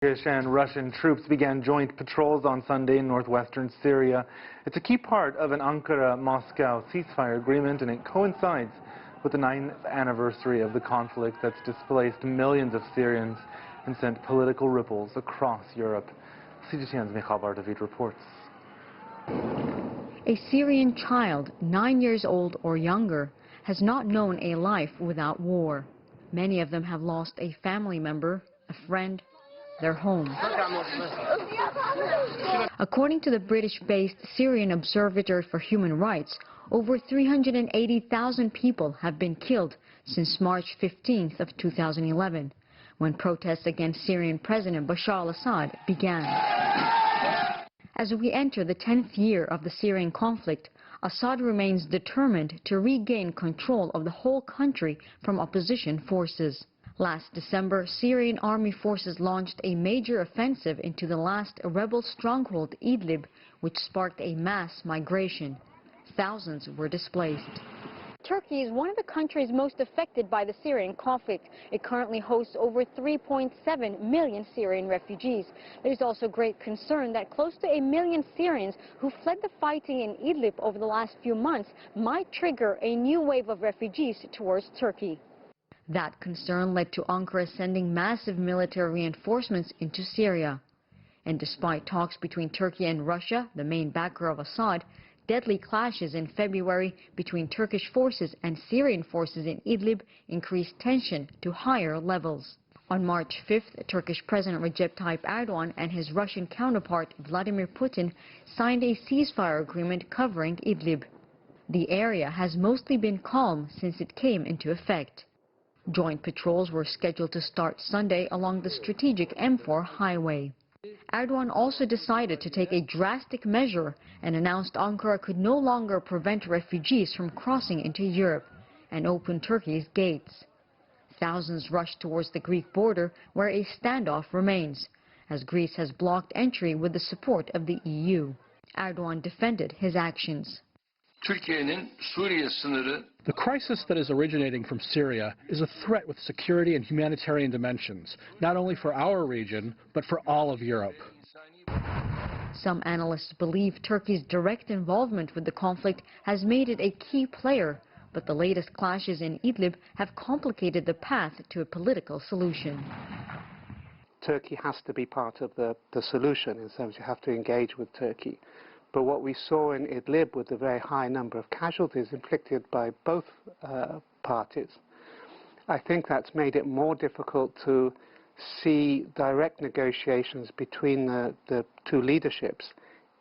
Turkish and Russian troops began joint patrols on Sunday in northwestern Syria. It's a key part of an Ankara-Moscow ceasefire agreement, and it coincides with the 9th anniversary of the conflict that's displaced millions of Syrians and sent political ripples across Europe. CGTN's Michal Bardavid reports. A Syrian child, 9 years old or younger, has not known a life without war. Many of them have lost a family member, a friend, their home. According to the British-based Syrian Observatory for Human Rights, over 380,000 people have been killed since March 15th of 2011, when protests against Syrian President Bashar al-Assad began. As we enter the 10th year of the Syrian conflict, Assad remains determined to regain control of the whole country from opposition forces. Last December, Syrian army forces launched a major offensive into the last rebel stronghold Idlib, which sparked a mass migration. Thousands were displaced. Turkey is one of the countries most affected by the Syrian conflict. It currently hosts over 3.7 million Syrian refugees. There's also great concern that close to 1 million Syrians who fled the fighting in Idlib over the last few months might trigger a new wave of refugees towards Turkey. That concern led to Ankara sending massive military reinforcements into Syria. And despite talks between Turkey and Russia, the main backer of Assad, deadly clashes in February between Turkish forces and Syrian forces in Idlib increased tension to higher levels. On March 5th, Turkish President Recep Tayyip Erdogan and his Russian counterpart Vladimir Putin signed a ceasefire agreement covering Idlib. The area has mostly been calm since it came into effect. Joint patrols were scheduled to start Sunday along the strategic M4 highway. Erdogan also decided to take a drastic measure and announced Ankara could no longer prevent refugees from crossing into Europe and open Turkey's gates. Thousands rushed towards the Greek border, where a standoff remains, as Greece has blocked entry with the support of the EU. Erdogan defended his actions. The crisis that is originating from Syria is a threat with security and humanitarian dimensions, not only for our region, but for all of Europe. Some analysts believe Turkey's direct involvement with the conflict has made it a key player, but the latest clashes in Idlib have complicated the path to a political solution. Turkey has to be part of the solution, in terms you have to engage with Turkey. But what we saw in Idlib, with the very high number of casualties inflicted by both parties, I think that's made it more difficult to see direct negotiations between the two leaderships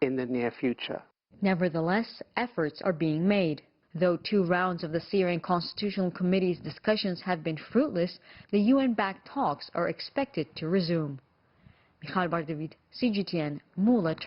in the near future. Nevertheless, efforts are being made. Though 2 rounds of the Syrian Constitutional Committee's discussions have been fruitless, the UN-backed talks are expected to resume. Michal Bardavid, CGTN, Muğla.